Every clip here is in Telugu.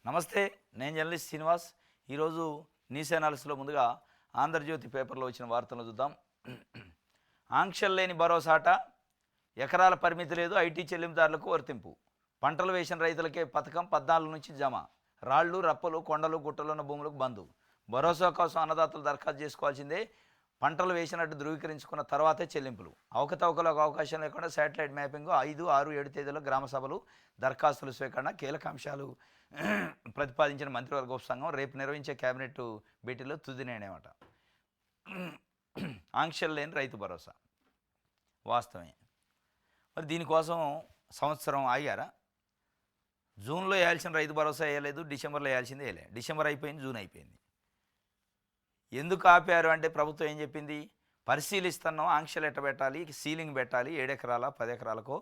నమస్తే, నేను జర్నలిస్ట్ శ్రీనివాస్. ఈరోజు న్యూస్ అనాలిసిస్లో ముందుగా ఆంధ్రజ్యోతి పేపర్లో వచ్చిన వార్తలను చూద్దాం. ఆంక్షలు లేని భరోసాట, ఎకరాల పరిమితి లేదు, ఐటీ చెల్లింపుదారులకు వర్తింపు. పంటలు వేసిన రైతులకే పథకం 14 నుంచి జమ. రాళ్లు రప్పలు కొండలు గుట్టలున్న భూములకు బంధు. భరోసా కోసం అన్నదాతలు దరఖాస్తు చేసుకోవాల్సిందే. పంటలు వేసినట్టు ధృవీకరించుకున్న తర్వాతే చెల్లింపులు. అవకతవకలకు అవకాశం లేకుండా శాటిలైట్ మ్యాపింగ్ 5, 6, 7 తేదీలో గ్రామ సభలు, దరఖాస్తుల స్వీకరణ, కీలక అంశాలు ప్రతిపాదించిన మంత్రివర్గ ఉపసంఘం రేపు నిర్వహించే కేబినెట్ భేటీలో తుది నిర్ణయమట. ఆంక్షలు లేని రైతు భరోసా వాస్తవమే. మరి దీనికోసం సంవత్సరం ఆగారా? జూన్లో వేయాల్సిన రైతు భరోసా వేయలేదు, డిసెంబర్లో వేయాల్సింది వేయలే. డిసెంబర్ అయిపోయింది, జూన్ అయిపోయింది. ఎందుకు ఆపారు అంటే ప్రభుత్వం ఏం చెప్పింది? పరిశీలిస్తున్నాం, ఆంక్షలు ఎట్ట పెట్టాలి, సీలింగ్ పెట్టాలి, 7 ఎకరాల 10 ఎకరాలకో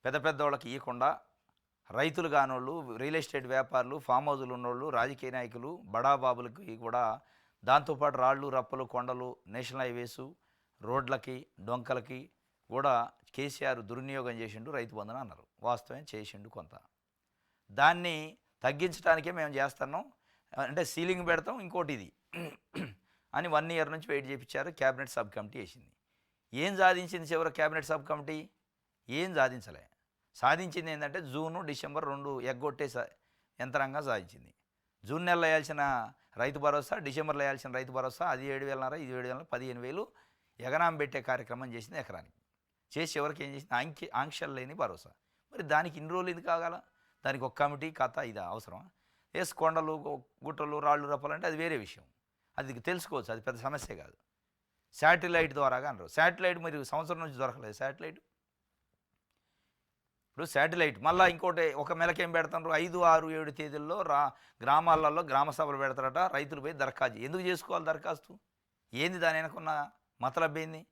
పెద్ద పెద్దవాళ్ళకి ఇవ్వకుండా రైతులు కానోళ్ళు, రియల్ ఎస్టేట్ వ్యాపారులు, ఫామ్ హౌజులు ఉన్నోళ్ళు, రాజకీయ నాయకులు, బడాబాబులకి కూడా దాంతోపాటు రాళ్ళు రప్పలు కొండలు, నేషనల్ హైవేసు, రోడ్లకి డొంకలకి కూడా కేసీఆర్ దుర్వినియోగం చేసిండు రైతు బంధున అన్నారు. వాస్తవం చేసిండు కొంత. దాన్ని తగ్గించడానికే మేము చేస్తున్నాం, అంటే సీలింగ్ పెడతాం, ఇంకోటి ఇది అని 1 ఇయర్ నుంచి వెయిట్ చేయించారు. క్యాబినెట్ సబ్ కమిటీ వేసింది. ఏం సాధించింది చివరి క్యాబినెట్ సబ్ కమిటీ? ఏం సాధించలే. సాధించింది ఏంటంటే జూను డిసెంబర్ 2 ఎగ్గొట్టే యంత్రాంగా సాధించింది. జూన్ నెలలో వేయాల్సిన రైతు భరోసా, డిసెంబర్లో వేయాల్సిన రైతు భరోసా, అది 7,500, ఇది 7,000, 15,000 ఎగనాం పెట్టే కార్యక్రమం చేసింది ఎకరానికి. చేసి ఎవరికి ఏం చేసింది? ఆంక్షలు లేని భరోసా. మరి దానికి ఇన్ని రోజులు ఇది కాగల? దానికి ఒక కమిటీ కథ ఇది అవసరం? కొండలు గుట్టలు రాళ్ళు రప్పలు అంటే అది వేరే విషయం, అది తెలుసుకోవచ్చు, అది పెద్ద సమస్య కాదు. శాటిలైట్ ద్వారాగా అన్నారు. శాటిలైట్ మరి సంవత్సరం నుంచి దొరకలేదు శాటిలైట్. ఇప్పుడు శాటిలైట్ మళ్ళీ ఇంకోటి ఒక మెలకేం పెడతారు? 5, 6, 7 తేదీల్లో గ్రామాలలో గ్రామ సభలు పెడతారట. రైతులు పోయి దరఖాస్తు ఎందుకు చేసుకోవాలి? దరఖాస్తు ఏంది? దాని వెనకున్న మతలబ్ ఏంది?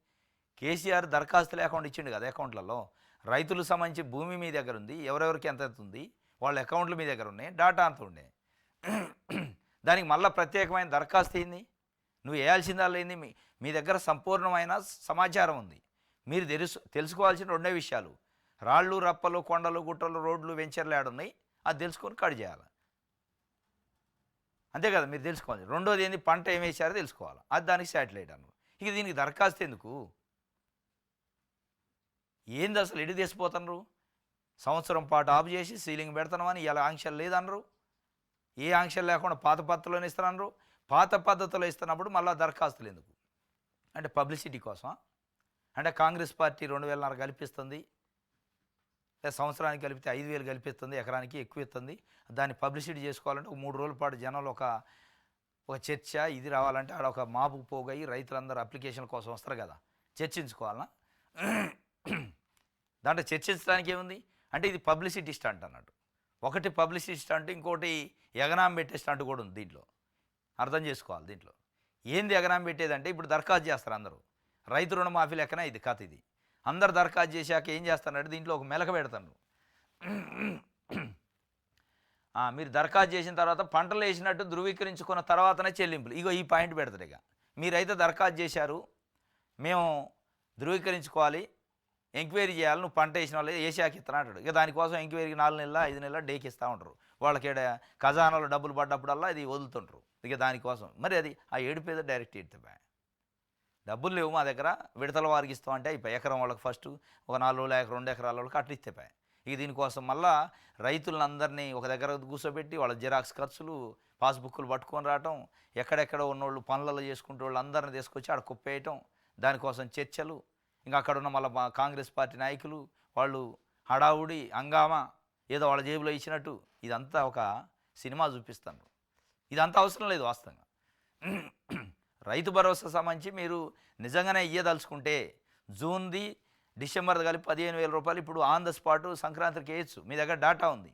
కేసీఆర్ దరఖాస్తు లేకుండా ఇచ్చిండు కదా అకౌంట్లలో. రైతులకు సంబంధించి భూమి మీ దగ్గర ఉంది, ఎవరెవరికి ఎంత ఉంది, వాళ్ళ అకౌంట్లు మీ దగ్గర ఉన్నాయి, డాటా అంత ఉండే. దానికి మళ్ళీ ప్రత్యేకమైన దరఖాస్తు ఏంది? నువ్వు వేయాల్సిందల్లా ఏంది? మీ దగ్గర సంపూర్ణమైన సమాచారం ఉంది. మీరు తెలుసుకోవాల్సిన 2 విషయాలు: రాళ్ళు రప్పలు కొండలు గుట్టలు రోడ్లు వెంచర్లు ఏడున్నాయి, అది తెలుసుకొని కట్ చేయాలి. అంతే కదా మీరు తెలుసుకోవాలి. రెండోది ఏంది? పంట ఏం వేసారో తెలుసుకోవాలి. అది దానికి శాటిలైట్ అన్నారు. ఇక దీనికి దరఖాస్తు ఎందుకు? ఏంది అసలు? ఎడి తీసిపోతున్నారు? సంవత్సరం పాటు ఆఫ్ చేసి సీలింగ్ పెడతామని ఇలా ఆంక్షలు లేదన్నారు. ఏ ఆంక్షలు లేకుండా పాత పద్ధతిలోనే ఇస్తున్నారు. పాత పద్ధతిలో ఇస్తున్నప్పుడు మళ్ళీ దరఖాస్తులు ఎందుకు? అంటే పబ్లిసిటీ కోసమా? అంటే కాంగ్రెస్ పార్టీ 2,500 కల్పిస్తుంది, సంవత్సరానికి కలిపితే 5,000 కల్పిస్తుంది, ఎకరానికి ఎక్కువ ఇస్తుంది. దాన్ని పబ్లిసిటీ చేసుకోవాలంటే ఒక 3 రోజుల పాటు జనంలో ఒక చర్చ ఇది రావాలంటే ఆడ ఒక మాపు పోగయి రైతులందరూ అప్లికేషన్ కోసం వస్తారు కదా, చర్చించుకోవాలన్నా? దాంట్లో చర్చించడానికి ఏముంది? అంటే ఇది పబ్లిసిటీ స్టంట్ అన్నట్టు. ఒకటి పబ్లిసిటీ స్టంట్, ఇంకోటి ఎగనాం పెట్టే స్టంట్ కూడా ఉంది దీంట్లో. అర్థం చేసుకోవాలి. దీంట్లో ఏంది ఎగనాం పెట్టేదంటే, ఇప్పుడు దరఖాస్తు చేస్తారు అందరూ. రైతు రుణమాఫీ లెక్కన ఇది కథ. ఇది అందరు దరఖాస్తు చేశాక ఏం చేస్తారంటే దీంట్లో ఒక మెలక పెడతాను. మీరు దరఖాస్తు చేసిన తర్వాత పంటలు వేసినట్టు ధృవీకరించుకున్న తర్వాతనే చెల్లింపులు. ఇగో ఈ పాయింట్ పెడతారు. ఇక మీరైతే దరఖాస్తు చేశారు, మేము ధృవీకరించుకోవాలి, ఎంక్వైరీ చేయాలి, నువ్వు పంట వేసిన వాళ్ళు ఏషియాకి ఇస్తాను అంటాడు. ఇక దానికోసం ఎంక్వైరీకి 4 నెలల 5 నెలల డేకి ఇస్తూ ఉంటారు. వాళ్ళకి ఖజానాలో డబ్బులు పడ్డప్పుడల్లా ఇది వదులుతుంటారు. ఇక దానికోసం మరి అది ఆ ఏడుపేద డైరెక్ట్ ఇస్తాయి. డబ్బులు లేవు మా దగ్గర, విడతల వారికి ఇస్తామంటే అయిపోయి ఎకరం వాళ్ళకి ఫస్ట్ ఒక 4 2 ఎకరాల వాళ్ళకి అట్లా ఇస్తేపాయి. ఇక దీనికోసం మళ్ళీ రైతులందరినీ ఒక దగ్గర కూర్చోబెట్టి వాళ్ళ జిరాక్స్ ఖర్చులు, పాస్బుక్లు పట్టుకొని రావటం, ఎక్కడెక్కడ ఉన్నోళ్ళు పనులలో చేసుకుంటే వాళ్ళు అందరిని తీసుకొచ్చి ఆడ కుప్పేయటం, దానికోసం చర్చలు. ఇంకా అక్కడ ఉన్న మళ్ళీ కాంగ్రెస్ పార్టీ నాయకులు వాళ్ళు హడావుడి హంగామా, ఏదో వాళ్ళ జేబులో ఇచ్చినట్టు ఇదంతా ఒక సినిమా చూపిస్తాను. ఇదంతా అవసరం లేదు వాస్తవంగా. రైతు భరోసా సంబంధించి మీరు నిజంగానే ఇయ్యదలుచుకుంటే జూన్ది డిసెంబర్ది కలిపి 15,000 రూపాయలు ఇప్పుడు ఆన్ ద స్పాట్ సంక్రాంతికి వేయచ్చు. మీ దగ్గర డాటా ఉంది.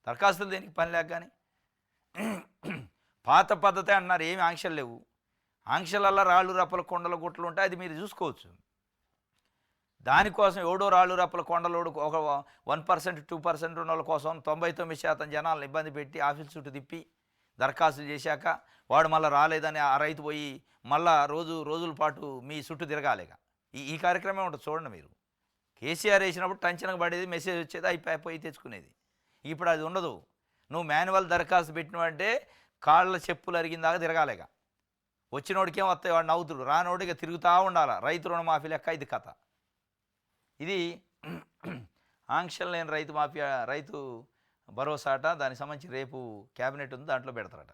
దరఖాస్తులు దేనికి పని లేక కానీ పాత పద్ధతే అన్నారు. ఏమి ఆంక్షలు లేవు. ఆంక్షలల్లో రాళ్ళు రప్పల కొండల గుట్టలు ఉంటాయి, అది మీరు చూసుకోవచ్చు. దానికోసం ఎవడో రాళ్ళు రప్పల కొండలోడు ఒక 1% 2% ఉన్న వాళ్ళ కోసం 99% జనాలను ఇబ్బంది పెట్టి ఆఫీస్ చుట్టూ తిప్పి దరఖాస్తులు చేశాక వాడు మళ్ళీ రాలేదని ఆ రైతు పోయి మళ్ళా రోజుల పాటు మీ చుట్టూ తిరగాలిగా. ఈ కార్యక్రమం ఉంటుంది చూడండి మీరు. కేసీఆర్ వేసినప్పుడు టెన్షన్గా పడేది, మెసేజ్ వచ్చేది, అయిపోయి తెచ్చుకునేది. ఇప్పుడు అది ఉండదు. నువ్వు మాన్యువల్ దరఖాస్తు పెట్టినవంటే కాళ్ళ చెప్పులు అరిగిందాకా తిరగాలేక. వచ్చినోడికేం వస్తాయి, వాడు నవ్వుతుడు, రానోడికి తిరుగుతూ ఉండాలి. రైతు రుణమాఫీ లెక్క ఇది కథ. ఇది ఆంక్షలు లేని రైతు మాఫియా, రైతు భరోసా అట. దానికి సంబంధించి రేపు క్యాబినెట్ ఉంది, దాంట్లో పెడతారట.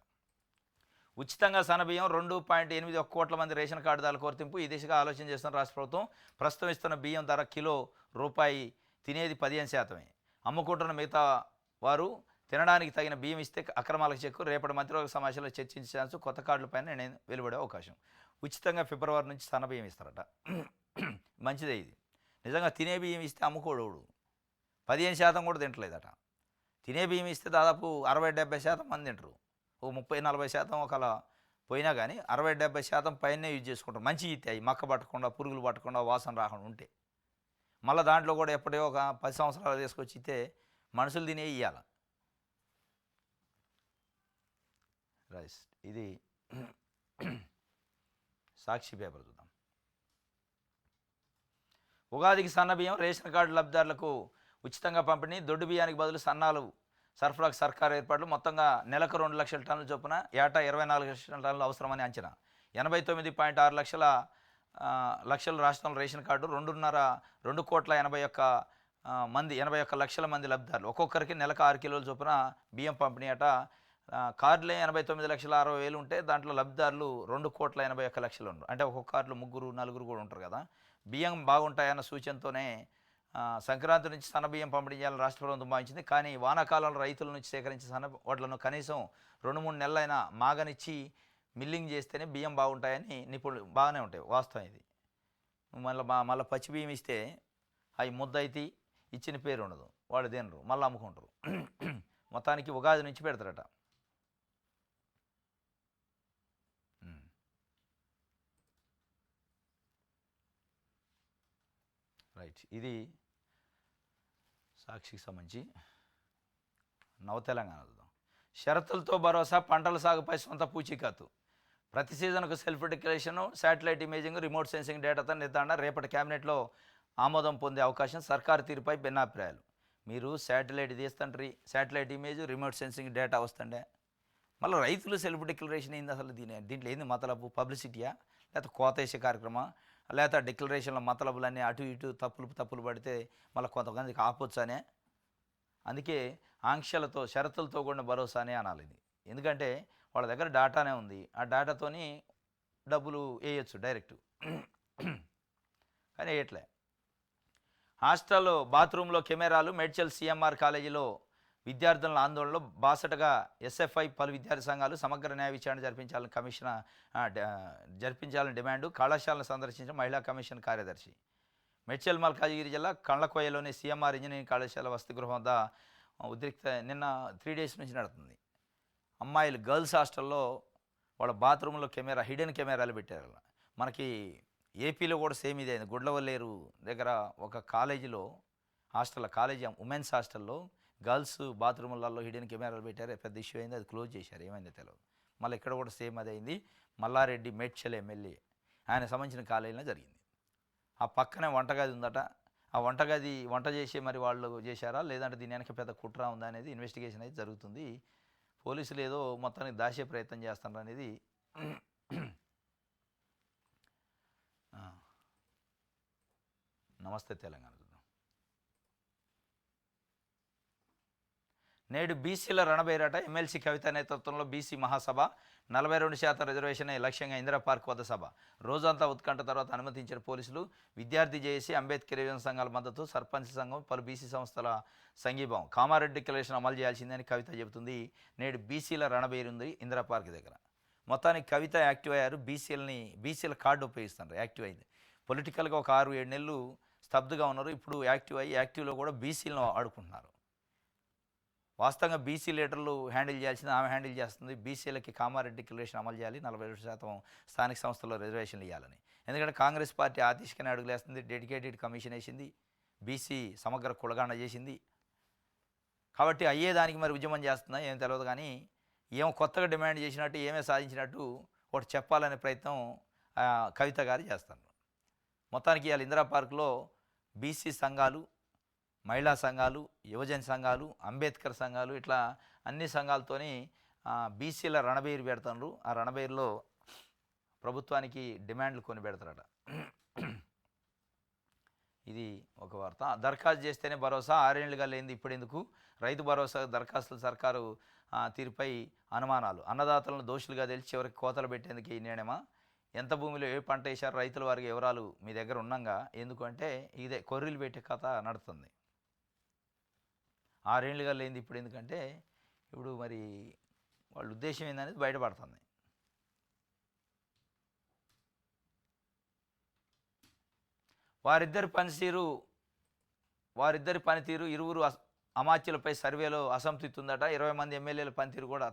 ఉచితంగా సన్నబియ్యం 2.81 కోట్ల మంది రేషన్ కార్డుదారుల కోర్తింపు. ఈ దిశగా ఆలోచన చేస్తున్న రాష్ట్ర ప్రభుత్వం. ప్రస్తుతం ఇస్తున్న బియ్యం ధర కిలో రూపాయి, తినేది 15%. అమ్ముకుంటున్న మిగతా వారు తినడానికి తగిన బియ్యం ఇస్తే అక్రమాలకు చెక్కు. రేపటి మంత్రివర్గ సమావేశంలో చర్చించే ఛాన్స్. కొత్త కార్డులపైన నేను వెలువడే అవకాశం. ఉచితంగా ఫిబ్రవరి నుంచి సన్నబియ్యం ఇస్తారట. మంచిదే ఇది. నిజంగా తినే బియ్యం ఇస్తే అమ్ముకోడు, 15% కూడా తింటలేదట. తినే బియ్యం ఇస్తే దాదాపు 60-70% మంది తింటారు. ఓ 30-40% ఒకలా పోయినా కానీ 60-70% పైనే యూజ్ చేసుకుంటారు. మంచిగా ఇస్తాయి, మక్క పట్టకుండా, పురుగులు పట్టకుండా, వాసన రాకుండా ఉంటే. మళ్ళీ దాంట్లో కూడా ఎప్పటికో ఒక 10 సంవత్సరాలు తీసుకొచ్చి ఇస్తే మనుషులు తినే ఇవ్వాలి. రైట్, ఇది సాక్షి పేపర్ చూద్దాం. ఉగాదికి సన్నబియ్యం రేషన్ కార్డు లబ్ధిదారులకు ఉచితంగా పంపిణీ. దొడ్డు బియ్యానికి బదులు సన్నాలు సరఫరాకు సర్కారు ఏర్పాట్లు. మొత్తంగా నెలకు 2 లక్షల టన్నుల చొప్పున ఏటా 24 లక్షల టన్నులు అవసరమని అంచనా. 89.6 లక్షల రాష్ట్రంలో రేషన్ కార్డు. 2,81 లక్షల మంది లబ్ధిదారులు. ఒక్కొక్కరికి నెలకు 6 కిలోల చొప్పున బియ్యం పంపిణీ అట. కార్డులే 89,60,000 ఉంటే దాంట్లో లబ్ధిదారులు 2,81,00,000 ఉన్నారు. అంటే ఒక్కొక్క కార్డులో 3-4 కూడా ఉంటారు కదా. బియ్యం బాగుంటాయన్న సూచనతోనే సంక్రాంతి నుంచి సన్నబియ్యం పంపిణీ చేయాలని రాష్ట్ర ప్రభుత్వం భావించింది. కానీ వానాకాలంలో రైతుల నుంచి సేకరించిన సన్న వడ్లను కనీసం 2-3 నెలలైనా మాగనిచ్చి మిల్లింగ్ చేస్తేనే బియ్యం బాగుంటాయని నిపుణులు. బాగానే ఉంటాయి, వాస్తవం ఇది. మళ్ళీ పచ్చి బియ్యం ఇస్తే అవి ముద్దయితే ఇచ్చిన పేరు ఉండదు, వాడు తినరు, మళ్ళీ అమ్ముకుంటారు. మొత్తానికి ఉగాది నుంచి పెడతారట. రైట్, ఇది సాక్షికి సంబంధించి. నవతెలంగాణ చూద్దాం. షరతులతో భరోసా, పంటల సాగుపై సొంత పూచీకత్తు. ప్రతి సీజన్కు self declaration, satellite imaging, remote sensing డేటాతో నిర్ధారణ. రేపటి క్యాబినెట్లో ఆమోదం పొందే అవకాశం. సర్కారు తీరుపై భిన్నాభిప్రాయాలు. మీరు శాటిలైట్ తీస్తుంటారు, satellite image, remote sensing data వస్తుండే, మళ్ళీ రైతులు సెల్ఫ్ డిక్లరేషన్ ఏంది అసలు? దీంట్లో ఏంది మతలబు? పబ్లిసిటీయా, లేకపోతే కోతేసే కార్యక్రమం, లేకపోతే డిక్లరేషన్లో మతలబులన్నీ అటు ఇటు తప్పులు పడితే మళ్ళీ కొంతమందికి ఆపొచ్చనే. అందుకే ఆంక్షలతో, షరతులతో కూడిన భరోసానే అనాలి ఇది. ఎందుకంటే వాళ్ళ దగ్గర డేటానే ఉంది, ఆ డేటాతోని డబ్బులు వేయచ్చు డైరెక్ట్. కానీ వేయట్లే. హాస్టల్లో బాత్రూంలో కెమెరాలు. మేడ్చల్ సిఎంఆర్ కాలేజీలో విద్యార్థుల ఆందోళనలో బాసటగా ఎస్ఎఫ్ఐ, పలు విద్యార్థి సంఘాలు. సమగ్ర న్యాయ విచారణ జరిపించాలని డిమాండు. కళాశాలను సందర్శించిన మహిళా కమిషన్ కార్యదర్శి. మేడ్చల్ మల్కాజిగిరి జిల్లా కండ్లకోయలోని సిఎంఆర్ ఇంజనీరింగ్ కళాశాల వసతి గృహం వద్ద ఉద్రిక్త నిన్న 3 days నుంచి నడుతుంది. అమ్మాయిలు గర్ల్స్ హాస్టల్లో వాళ్ళ బాత్రూంలో హిడెన్ కెమెరాలు పెట్టారు. మనకి ఏపీలో కూడా సేమ్ ఇదే. గుడ్లవల్లేరు దగ్గర ఒక కాలేజీలో కాలేజీ ఉమెన్స్ హాస్టల్లో గర్ల్స్ బాత్రూములలో హిడెన్ కెమెరాలు పెట్టారు. పెద్ద ఇష్యూ అయింది, అది క్లోజ్ చేశారు. ఏమైందో తెలియదు. మళ్ళీ ఇక్కడ కూడా సేమ్ అదే అయింది. మల్లారెడ్డి మేడ్చల్ ఎమ్మెల్యే ఆయన సంబంధించిన కాలేజీలో జరిగింది. ఆ పక్కనే వంటగది ఉందట. ఆ వంటగది వంట చేసి మరి వాళ్ళు చేశారా లేదంటే దీని వెనక పెద్ద కుట్ర ఉందా అనేది ఇన్వెస్టిగేషన్ అయితే జరుగుతుంది. పోలీసులు ఏదో మొత్తానికి దాచే ప్రయత్నం చేస్తున్నారు అనేది. నమస్తే తెలంగాణ చూద్దాం. నేడు బీసీల రణబైరాట. ఎమ్మెల్సీ కవిత నేతృత్వంలో బీసీ మహాసభ. 42% రిజర్వేషన్ లక్ష్యంగా ఇందిరా పార్క్ వద్ద సభ. రోజంతా ఉత్కంఠ తర్వాత అనుమతించిన పోలీసులు. విద్యార్థి జేఏసీ, అంబేద్కర్ యువజన సంఘాల మద్దతు. సర్పంచ్ సంఘం, పలు బీసీ సంస్థల సంఘీభావం. కామారెడ్డి డిక్లరేషన్ అమలు చేయాల్సిందని కవిత చెబుతుంది. నేడు బీసీల రణబైరుంది ఇందిరా పార్క్ దగ్గర. మొత్తానికి కవిత యాక్టివ్ అయ్యారు. బీసీల కార్డు ఉపయోగిస్తున్నారు, యాక్టివ్ అయింది. పొలిటికల్గా ఒక 6-7 నెలలు స్తబ్దుగా ఉన్నారు. ఇప్పుడు యాక్టివ్లో కూడా బీసీలను ఆడుకుంటున్నారు. వాస్తవంగా బీసీ లీడర్లు హ్యాండిల్ చేయాల్సింది ఆమె హ్యాండిల్ చేస్తుంది. బీసీలకి కామారెడ్డి డిక్లరేషన్ అమలు చేయాలి, 42% స్థానిక సంస్థల్లో రిజర్వేషన్లు ఇవ్వాలని. ఎందుకంటే కాంగ్రెస్ పార్టీ ఆ దిశగానే అడుగులేస్తుంది. డెడికేటెడ్ కమిషన్ వేసింది, బీసీ సమగ్ర కులగాండ చేసింది. కాబట్టి అయ్యేదానికి మరి ఉద్యమం చేస్తుందా ఏం తెలియదు. కానీ ఏమో కొత్తగా డిమాండ్ చేసినట్టు, ఏమే సాధించినట్టు ఒకటి చెప్పాలనే ప్రయత్నం కవిత గారు చేస్తారు. మొత్తానికి ఇవాళ ఇందిరా పార్కులో బీసీ సంఘాలు, మహిళా సంఘాలు, యువజన సంఘాలు, అంబేద్కర్ సంఘాలు, ఇట్లా అన్ని సంఘాలతోని బీసీల రణబేరు పెడతారు. ఆ రణబేరులో ప్రభుత్వానికి డిమాండ్లు కొని పెడతారట. ఇది ఒక వార్త. దరఖాస్తు చేస్తేనే భరోసా, 6 ఏళ్లుగా లేనిది ఇప్పుడెందుకు? రైతు భరోసా దరఖాస్తుల సర్కారు తీరుపై అనుమానాలు. అన్నదాతలను దోషులుగా తెలిసి చివరికి కోతలు పెట్టేందుకు ఈ నిర్ణయమా? ఎంత భూమిలో ఏ పంట వేశారు రైతుల వారికి వివరాలు మీ దగ్గర ఉన్నాగా? ఎందుకంటే ఇదే కొర్రీలు పెట్టే కథ నడుస్తుంది. 6 ఏళ్లుగా లేనిది ఇప్పుడు ఎందుకంటే ఇప్పుడు మరి వాళ్ళ ఉద్దేశం ఏందనేది బయటపడుతుంది. వారిద్దరి పనితీరు ఇరువురు అమాత్యులపై సర్వేలో అసంతృప్తి ఉందట. 20 మంది ఎమ్మెల్యేల పనితీరు కూడా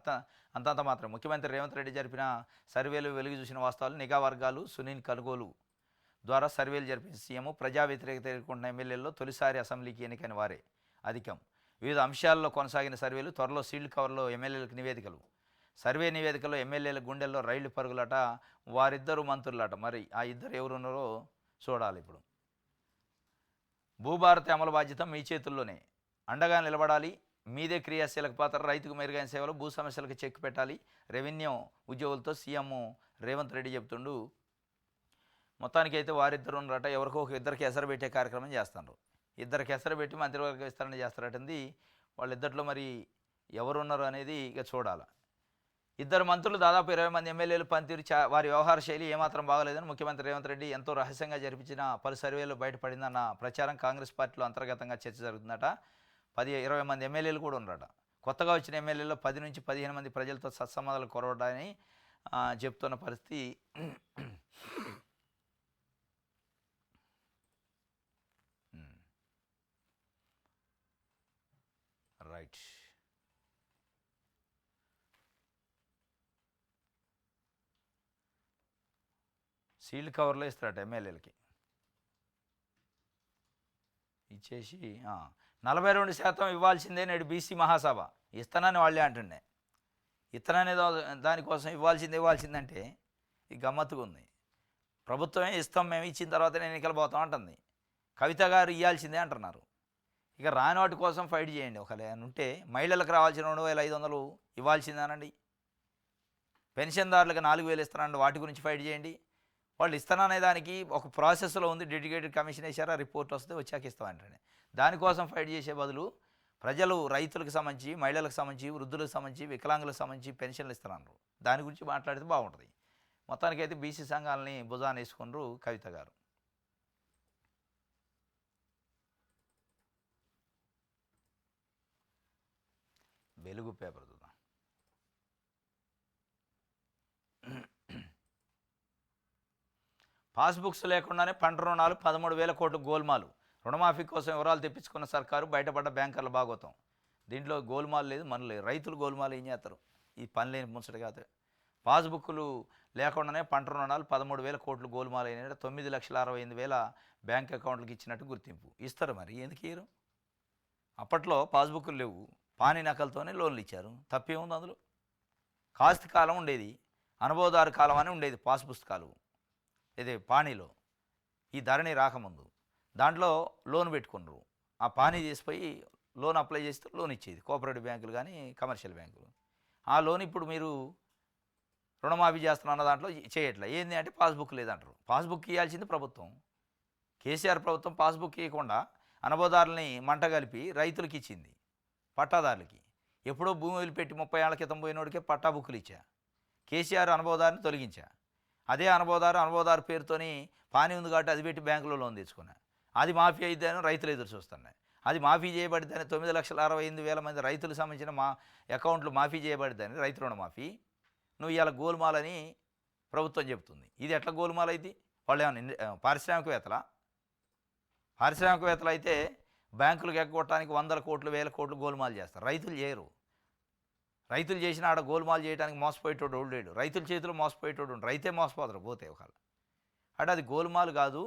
అంతంత మాత్రం. ముఖ్యమంత్రి రేవంత్ రెడ్డి జరిపిన సర్వేలు వెలుగు చూసిన వాస్తవాలు. నిఘా వర్గాలు సునీల్ కనుగోలు ద్వారా సర్వేలు జరిపిన సీఎం ప్రజా వ్యతిరేకత ఎదుర్కొంటున్న ఎమ్మెల్యేల్లో తొలిసారి అసెంబ్లీకి ఎన్నికైన వారే అధికం. వివిధ అంశాల్లో కొనసాగిన సర్వేలు. త్వరలో సీల్డ్ కవర్లో ఎమ్మెల్యేలకు నివేదికలు. సర్వే నివేదికలో ఎమ్మెల్యేల గుండెల్లో రైళ్లు పరుగులట. వారిద్దరు మంత్రులట. మరి ఆ ఇద్దరు ఎవరున్నారో చూడాలి. ఇప్పుడు భూభారతి అమలు బాధ్యత మీ చేతుల్లోనే. అండగా నిలబడాలి. మీదే క్రియాశీలక పాత్ర. రైతుకు మెరుగైన సేవలు, భూ సమస్యలకు చెక్ పెట్టాలి. రెవెన్యూ ఉద్యోగులతో సీఎం రేవంత్ రెడ్డి చెప్తుండు. మొత్తానికైతే వారిద్దరు ఉన్నారట. ఎవరికో ఒక ఇద్దరికి ఎసరు పెట్టే కార్యక్రమం చేస్తున్నారు. ఇద్దరికి ఎసరు పెట్టి మంత్రివర్గ విస్తరణ చేస్తారటంది. వాళ్ళిద్దరిలో మరి ఎవరున్నారు అనేది ఇక చూడాలి. ఇద్దరు మంత్రులు దాదాపు 20 మంది ఎమ్మెల్యేలు పనితీరు వారి వ్యవహార శైలి ఏమాత్రం బాగలేదని ముఖ్యమంత్రి రేవంత్ రెడ్డి ఎంతో రహస్యంగా జరిపించిన పలు సర్వేలు బయటపడిందన్న ప్రచారం కాంగ్రెస్ పార్టీలో అంతర్గతంగా చర్చ జరుగుతుందట. 20 మంది ఎమ్మెల్యేలు కూడా ఉన్నారట. కొత్తగా వచ్చిన ఎమ్మెల్యేలో 10 నుంచి 15 మంది ప్రజలతో సత్సంబంధాలు కొరవడాన్ని చెప్తున్న పరిస్థితి. రైట్. సీల్డ్ కవర్లో ఇస్తారట ఎమ్మెల్యేలకి. ఇచ్చేసి 42% ఇవ్వాల్సిందే నేడు బీసీ మహాసభ. ఇస్తానని వాళ్ళే అంటుండే. ఇస్తాననే దానికోసం ఇవ్వాల్సిందంటే ఈ గమ్మత్తుగా ఉంది. ప్రభుత్వమే ఇస్తాం, మేము ఇచ్చిన తర్వాతనే ఎన్నికలు పోతాం అంటుంది. కవిత గారు ఇవ్వాల్సిందే అంటున్నారు. ఇక రాని వాటి కోసం ఫైట్ చేయండి. ఒకవేళ ఉంటే మహిళలకు రావాల్సిన 2,500 ఇవ్వాల్సిందేనండి. పెన్షన్దారులకు 4,000 ఇస్తానండి. వాటి గురించి ఫైట్ చేయండి. వాళ్ళు ఇస్తాననే దానికి ఒక ప్రాసెస్లో ఉంది. డెడికేటెడ్ కమిషన్ వేసారా, రిపోర్ట్ వస్తే వచ్చాక ఇస్తామంటే దానికోసం ఫైట్ చేసే బదులు ప్రజలు రైతులకు సంబంధించి, మహిళలకు సంబంధించి, వృద్ధులకు సంబంధించి, వికలాంగులకు సంబంధించి పెన్షన్లు ఇస్తున్నారు. దాని గురించి మాట్లాడితే బాగుంటుంది. మొత్తానికైతే బీసీ సంఘాలని భుజాన వేసుకున్నారు కవిత గారు. వెలుగు పేపర్ చూద్దాం. పాస్బుక్స్ లేకుండానే పంట రుణాలు 13,000 కోట్లు గోల్మాలు. రుణమాఫీ కోసం వివరాలు తెప్పించుకున్న సర్కారు, బయటపడ్డ బ్యాంకర్ల భాగోతం. దీంట్లో గోల్మాలు లేదు, మన లేదు. రైతులు గోల్మాలు ఏం చేస్తారు? ఈ పని లేని ముచ్చట కాదు. పాస్బుక్లు లేకుండానే పంట రుణాలు 13,000 కోట్లు గోల్మాలు అయిన 9,68,000 బ్యాంక్ అకౌంట్లకు ఇచ్చినట్టు గుర్తింపు. ఇస్తారు మరి, ఎందుకు ఇయ్యరు? అప్పట్లో పాస్బుక్లు లేవు, పానీ నకలతోనే లోన్లు ఇచ్చారు. తప్పేముంది అందులో? కాస్తి కాలం ఉండేది, అనుభవదారు కాలం అని ఉండేది పాస్ పుస్తకాలు. ఇది పానీలో ఈ ధరణి రాకముందు దాంట్లో లోన్ పెట్టుకున్నారు. ఆ పానీ చేసిపోయి లోన్ అప్లై చేస్తే లోన్ ఇచ్చేది కోఆపరేటివ్ బ్యాంకులు కానీ కమర్షియల్ బ్యాంకులు. ఆ లోన్ ఇప్పుడు మీరు రుణమాఫీ చేస్తున్న దాంట్లో చేయట్లే. ఏంది అంటే పాస్బుక్ లేదంటారు. పాస్బుక్ ఇవ్వాల్సింది ప్రభుత్వం. కేసీఆర్ ప్రభుత్వం పాస్బుక్ ఇవ్వకుండా అనుభవదారులని మంట కలిపి రైతులకి ఇచ్చింది, పట్టాదారులకి. ఎప్పుడో భూమి వదిలిపెట్టి 30 ఏళ్ల క్రితం పోయినోడికే పట్టా బుక్కులు ఇచ్చా. కేసీఆర్ అనుభవదారుని తొలగించా. అదే అనుభవదారు పేరుతోని పానీ ఉంది కాబట్టి అది పెట్టి బ్యాంకులో లోన్ తెచ్చుకున్నా. అది మాఫీ అయిద్దని రైతులు ఎదురు చూస్తున్నాయి. అది మాఫీ చేయబడిద్దని 9,68,000 మంది రైతులకు సంబంధించిన అకౌంట్లు మాఫీ చేయబడిద్దని రైతు రుణమాఫీ. నువ్వు ఇవాళ గోల్మాలని ప్రభుత్వం చెబుతుంది. ఇది ఎట్లా గోల్మాల్ అయితే? వాళ్ళు ఏమన్నా పారిశ్రామికవేత్తలు అయితే బ్యాంకులకు ఎగ్గొట్టడానికి 100 కోట్లు 1000 కోట్లు గోల్మాల్ చేస్తారు. రైతులు చేయరు. రైతులు చేసిన ఆడ గోల్మాల్ చేయడానికి మోసపోయేటోడు ఓడు లేడు. రైతుల చేతిలో మోసపోయేటోడు ఉండు. రైతే మోసపోతారు పోతే ఒకవేళ. అంటే అది గోల్మాల్ కాదు.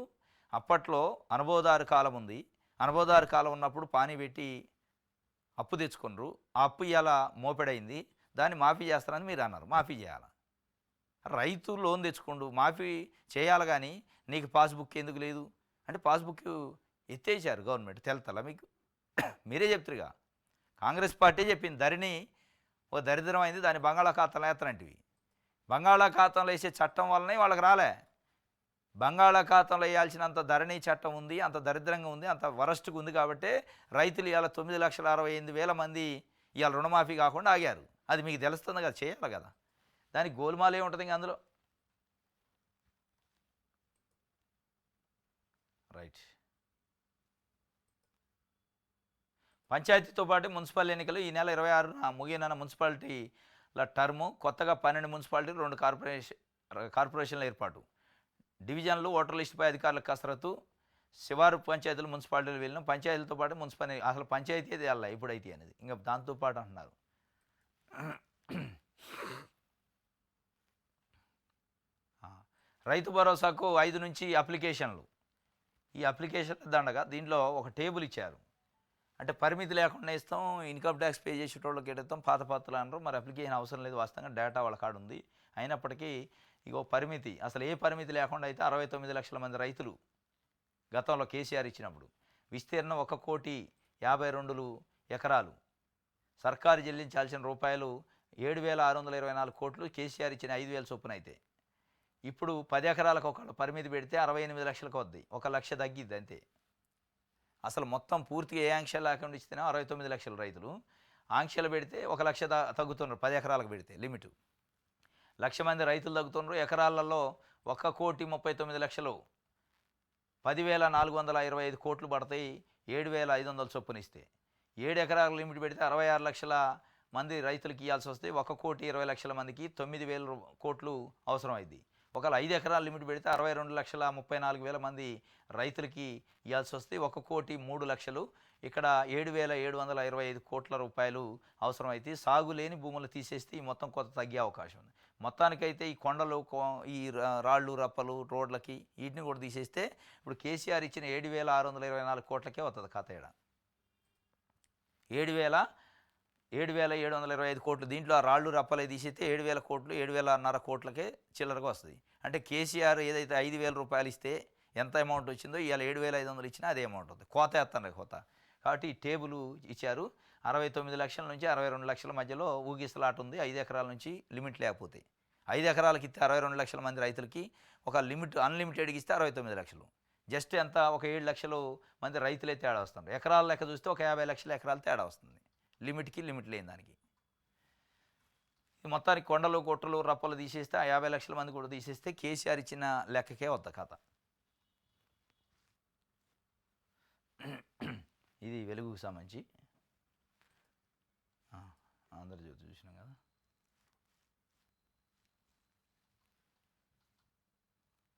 అప్పట్లో అనుభవదారు కాలం ఉంది. అనుభవదారు కాలం ఉన్నప్పుడు పానీ పెట్టి అప్పు తెచ్చుకున్నారు. ఆ అప్పు ఇలా మోపెడైంది, దాన్ని మాఫీ చేస్తారని మీరు అన్నారు. మాఫీ చేయాలి. రైతు లోన్ తెచ్చుకోండు, మాఫీ చేయాలి. కానీ నీకు పాస్బుక్ ఎందుకు లేదు అంటే పాస్బుక్ ఎత్తేసారు గవర్నమెంట్. తెలుతలా మీకు? మీరే చెప్తారుగా, కాంగ్రెస్ పార్టీ చెప్పింది ధరణి ఓ దరిద్రం అయింది, దాన్ని బంగాళాఖాతంలో వేస్తారంటివి. బంగాళాఖాతంలో వేసే చట్టం వల్లనే వాళ్ళకి రాలే. బంగాళాఖాతంలో వేయాల్సినంత ధరణి చట్టం ఉంది, అంత దరిద్రంగా ఉంది, అంత వరస్ట్గా ఉంది కాబట్టి రైతులు ఇవాళ 9,68,000 మంది ఇవాళ రుణమాఫీ కాకుండా ఆగారు. అది మీకు తెలుస్తుంది కదా, చేయాలి కదా. దానికి గోల్మాల్ ఏముంటుంది ఇంక అందులో. రైట్. పంచాయతీతో పాటు మున్సిపల్ ఎన్నికలు ఈ నెల 26న ముగియనున్న మున్సిపాలిటీల టర్ము. కొత్తగా 12 మున్సిపాలిటీలు, 2 కార్పొరేషన్ల ఏర్పాటు. డివిజన్లు, ఓటర్ లిస్టుపై అధికారుల కసరత్తు. శివారు పంచాయతీలు, మున్సిపాలిటీలు వెళ్ళిన పంచాయతీలతో పాటు మున్సిపల్ అసలు పంచాయతీ అది అలా ఇప్పుడైతే అనేది ఇంకా దాంతోపాటు అంటున్నారు. రైతు భరోసాకు 5 నుంచి అప్లికేషన్లు. ఈ అప్లికేషన్ దండగా దీంట్లో ఒక టేబుల్ ఇచ్చారు. అంటే పరిమితి లేకుండా ఇస్తాం, ఇన్కమ్ ట్యాక్స్ పే చేసేటోళ్ళకి ఎడతాం, పాత పాత్రలు అనరు. మరి అప్లికేషన్ అవసరం లేదు, వాస్తవంగా డేటా వాళ్ళ కాడ ఉంది. అయినప్పటికీ ఇగో పరిమితి, అసలు ఏ పరిమితి లేకుండా అయితే 69 లక్షల మంది రైతులు గతంలో కేసీఆర్ ఇచ్చినప్పుడు. విస్తీర్ణం 1,52,00,000 ఎకరాలు. సర్కారు చెల్లించాల్సిన రూపాయలు 7,624 కోట్లు. కేసీఆర్ ఇచ్చిన 5,000 చొప్పున అయితే ఇప్పుడు 10 ఎకరాలకు ఒక పరిమితి పెడితే 68 లక్షలకు వద్ది, 1 లక్ష తగ్గిద్ది అంతే. అసలు మొత్తం పూర్తిగా ఏ ఆంక్షలు లేకుండా ఇస్తేనే 69 లక్షల రైతులు. ఆంక్షలు పెడితే 1 లక్ష తగ్గుతున్నారు 10 ఎకరాలకు పెడితే లిమిటు. 1,00,000 మంది రైతులు తగ్గుతున్నారు. ఎకరాలలో 1,39,00,000, 10,425 కోట్లు పడతాయి. 7,500 చొప్పున ఇస్తే 7 ఎకరాల లిమిట్ పెడితే 66 లక్షల మంది రైతులకి ఇవ్వాల్సి వస్తే 1,20,00,000 మందికి 9,000 కోట్లు అవసరం అయింది. ఒకవేళ 5 ఎకరాల లిమిట్ పెడితే 62,34,000 మంది రైతులకి ఇవ్వాల్సి వస్తే 1,03,00,000, ఇక్కడ 7,725 కోట్ల రూపాయలు అవసరం అయితే సాగు లేని భూములు తీసేస్తే ఈ మొత్తం కొంత తగ్గే అవకాశం ఉంది. మొత్తానికైతే ఈ కొండలు, ఈ రాళ్ళు రప్పలు రోడ్లకి వీటిని కూడా తీసేస్తే ఇప్పుడు కేసీఆర్ ఇచ్చిన 7,624 కోట్లకే వస్తుంది కథ. 7,725 కోట్లు. దీంట్లో ఆ రాళ్ళు రప్పలే తీసేస్తే 7,000 కోట్లు, 7,500 కోట్లకే చిల్లరగా వస్తుంది. అంటే కేసీఆర్ ఏదైతే 5,000 రూపాయలు ఇస్తే ఎంత అమౌంట్ వచ్చిందో ఇవాళ 7,500 ఇచ్చినా అదే అమౌంట్ అవుతుంది. కోత వేస్తాను కోత. కాబట్టి ఈ టేబుల్ ఇచ్చారు. 69 లక్షల నుంచి 62 లక్షల మధ్యలో ఊగిసలాట ఉంది. 5 ఎకరాల నుంచి లిమిట్ లేకపోతే 5 ఎకరాలకి ఇస్తే 62 లక్షల మంది రైతులకి, ఒక లిమిట్ అన్లిమిటెడ్కి ఇస్తే 69 లక్షలు. జస్ట్ ఎంత ఒక 7 లక్షలు మంది రైతులే తేడా వస్తుంది. ఎకరాల లెక్క చూస్తే ఒక 50 లక్షల ఎకరాలు తేడా వస్తుంది లిమిట్కి, లిమిట్ లేని దానికి. మొత్తానికి కొండలు గుట్టలు రప్పలు తీసేస్తే ఆ 50 లక్షల మంది కూడా తీసేస్తే కేసీఆర్ ఇచ్చిన లెక్కకే వద్ద కథ. ఇది వెలుగుకు సంబంధించి ఆంధ్రజ్యోతి చూసినాం కదా.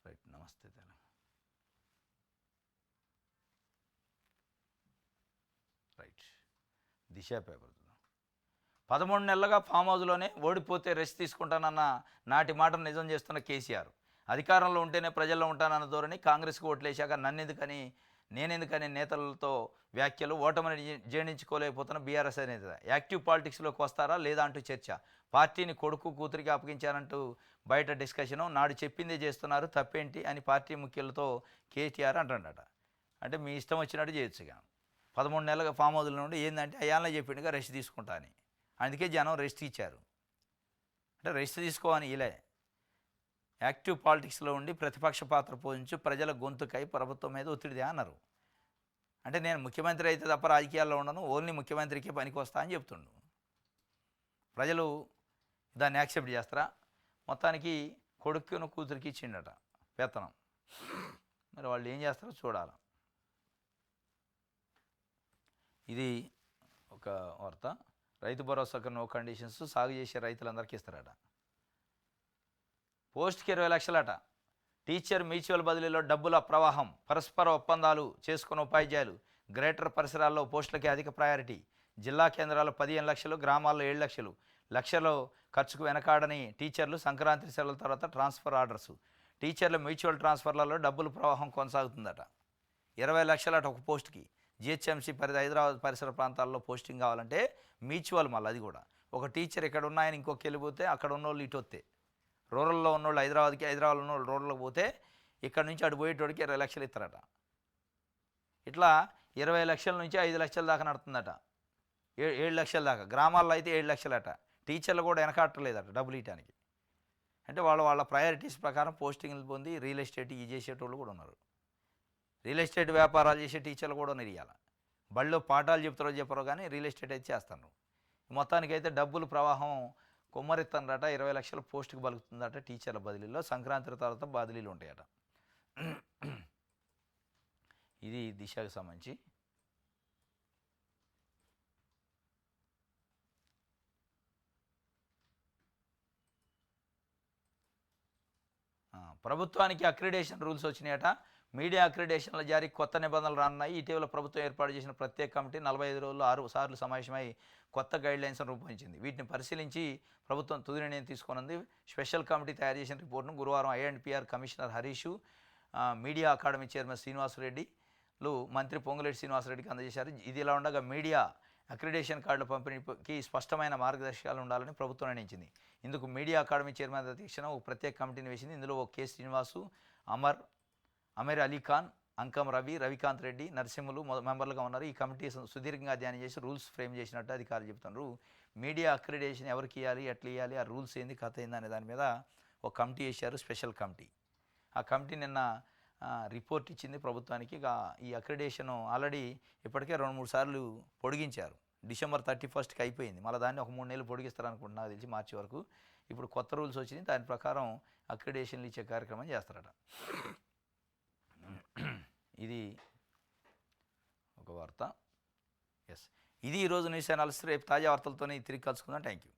రైట్. నమస్తే తెలంగాణ. రైట్. దిశ పేపర్ 13 నెలలుగా ఫామ్ హౌస్లోనే ఓడిపోతే రెస్ట్ తీసుకుంటానన్న నాటి మాటను నిజం చేస్తున్న కేసీఆర్. అధికారంలో ఉంటేనే ప్రజల్లో ఉంటానన్న ధోరణి. కాంగ్రెస్కు ఓట్లేశాక నన్నెందుకని నేనెందుకని నేతలతో వ్యాఖ్యలు. ఓటమిని జీర్ణించుకోలేకపోతున్న బీఆర్ఎస్ నేత యాక్టివ్ పాలిటిక్స్లోకి వస్తారా లేదా అంటూ చర్చ. పార్టీని కొడుకు కూతురికి అప్పగించారంటూ బయట డిస్కషను. నాడు చెప్పిందే చేస్తున్నారు, తప్పేంటి అని పార్టీ ముఖ్యులతో కేటీఆర్ అంటాడట. అంటే మీ ఇష్టం వచ్చినట్టు చేయొచ్చుగా. 13 నెలలుగా ఫామ్ హౌస్లో నుండి ఏంటంటే అయ్యాలనే చెప్పిండుగా రెస్ట్ తీసుకుంటా అని. అందుకే జనం రెస్ట్ ఇచ్చారు. అంటే రెస్ట్ తీసుకోవని ఇలా యాక్టివ్ పాలిటిక్స్లో ఉండి ప్రతిపక్ష పాత్ర పోషించి ప్రజల గొంతుకై ప్రభుత్వం మీద ఒత్తిడిదే అన్నారు. అంటే నేను ముఖ్యమంత్రి అయితే తప్ప రాజకీయాల్లో ఉండను, ఓన్లీ ముఖ్యమంత్రికే పనికి వస్తా అని చెప్తుండు. ప్రజలు దాన్ని యాక్సెప్ట్ చేస్తారా? మొత్తానికి కొడుకును కూతురికి ఇచ్చిండట వేతనం. మరి వాళ్ళు ఏం చేస్తారో చూడాలి. ఇది ఒక వార్త. రైతు భరోసాకు నో కండిషన్స్, సాగు చేసే రైతులందరికీ ఇస్తారట. పోస్ట్కి 20 లక్షలట. టీచర్ మ్యూచువల్ బదిలీలో డబ్బుల ప్రవాహం. పరస్పర ఒప్పందాలు చేసుకున్న ఉపాధ్యాయులు. గ్రేటర్ పరిసరాల్లో పోస్టులకి అధిక ప్రయారిటీ. జిల్లా కేంద్రాల్లో 15 లక్షలు, గ్రామాల్లో 7 లక్షలు. లక్షలో ఖర్చుకు వెనకాడని టీచర్లు. సంక్రాంతి సెలవుల తర్వాత ట్రాన్స్ఫర్ ఆర్డర్స్. టీచర్ల మ్యూచువల్ ట్రాన్స్ఫర్లలో డబ్బుల ప్రవాహం కొనసాగుతుందట. 20 లక్షలట ఒక పోస్ట్కి. జిహెచ్ఎంసీ హైదరాబాద్ పరిసర ప్రాంతాల్లో పోస్టింగ్ కావాలంటే మ్యూచువల్. మళ్ళీ అది కూడా ఒక టీచర్ ఇక్కడ ఉన్నాయని ఇంకొక వెళ్ళిపోతే అక్కడ ఉన్నోళ్ళు ఇటు వస్తే, రూరల్లో ఉన్నోళ్ళు హైదరాబాద్కి, హైదరాబాద్లో ఉన్నోళ్ళు రూరల్కి పోతే ఇక్కడ నుంచి అటు పోయేటోడికి 20 లక్షలు ఇస్తారట. ఇట్లా 20 లక్షల నుంచి 5 లక్షల దాకా నడుతుందట. 7 లక్షల దాకా. గ్రామాల్లో అయితే 7 లక్షలట. టీచర్లు కూడా వెనకాడట్లేదట డబ్బులు ఇవ్వడానికి. అంటే వాళ్ళ ప్రయారిటీస్ ప్రకారం పోస్టింగ్లు పొంది రియల్ ఎస్టేట్ ఇవి చేసేటోళ్ళు కూడా ఉన్నారు. రియల్ ఎస్టేట్ వ్యాపారాలు చేసే టీచర్లు కూడా ఉన్నారు ఇవాళ. బడిలో పాఠాలు చెప్తారో చెప్పరో కానీ రియల్ ఎస్టేట్ అయితే చేస్తాను. మొత్తానికైతే డబ్బులు ప్రవాహం కొమ్మరెత్తనరట. 20 లక్షల పోస్టుకు బలుకుతుందట టీచర్ల బదిలీలో. సంక్రాంతి తర్వాత బదిలీలు ఉంటాయట. ఇది దిశకు సంబంధించి. ప్రభుత్వానికి అక్రిడేషన్ రూల్స్ వచ్చినాయట. మీడియా అక్రిడేషన్ల జారీకి కొత్త నిబంధనలు రానున్నాయి. ఇటీవల ప్రభుత్వం ఏర్పాటు చేసిన ప్రత్యేక కమిటీ 45 రోజుల్లో 6 సార్లు సమావేశమై కొత్త గైడ్లైన్స్ను రూపొందించింది. వీటిని పరిశీలించి ప్రభుత్వం తుది నిర్ణయం తీసుకున్నది. స్పెషల్ కమిటీ తయారు చేసిన రిపోర్టును గురువారం I and PR commissioner Harish, media academy chairman శ్రీనివాసరెడ్డిలు మంత్రి పొంగులేటి శ్రీనివాసరెడ్డికి అందజేశారు. ఇది ఇలా ఉండగా మీడియా అక్రిడేషన్ కార్డుల పంపిణీకి స్పష్టమైన మార్గదర్శకాలు ఉండాలని ప్రభుత్వం నిర్ణయించింది. ఇందుకు మీడియా అకాడమీ చైర్మన్ అధ్యక్షతన ఒక ప్రత్యేక కమిటీని వేసింది. ఇందులో కె శ్రీనివాసు, అమీర్ అలీ ఖాన్, అంకం రవి, రవికాంత్ రెడ్డి, నరసింహులు మెంబర్లుగా ఉన్నారు. ఈ కమిటీ సుదీర్ఘంగా అధ్యయనం చేసి రూల్స్ ఫ్రేమ్ చేసినట్టు అధికారులు చెబుతున్నారు. మీడియా అక్రిడేషన్ ఎవరికి ఇవ్వాలి, ఎట్లా ఇవ్వాలి, ఆ రూల్స్ ఏంది, కథ ఏంది అనే దాని మీద ఒక కమిటీ వేశారు, స్పెషల్ కమిటీ. ఆ కమిటీ నిన్న రిపోర్ట్ ఇచ్చింది ప్రభుత్వానికి. ఈ అక్రిడేషన్ ఆల్రెడీ ఇప్పటికే 2-3 సార్లు పొడిగించారు. డిసెంబర్ 31కి అయిపోయింది. మళ్ళీ దాన్ని ఒక 3 నెలలు పొడిగిస్తారనుకుంటున్నా, నాకు తెలిసి మార్చి వరకు. ఇప్పుడు కొత్త రూల్స్ వచ్చినాయి. దాని ప్రకారం అక్రిడేషన్లు ఇచ్చే కార్యక్రమం చేస్తారట. ఇది ఒక వార్త. ఎస్, ఇది ఈరోజు న్యూస్ అనాలిసిస్. రేపు తాజా వార్తలతోనే తిరిగి కలుసుకుందాం. Thank you.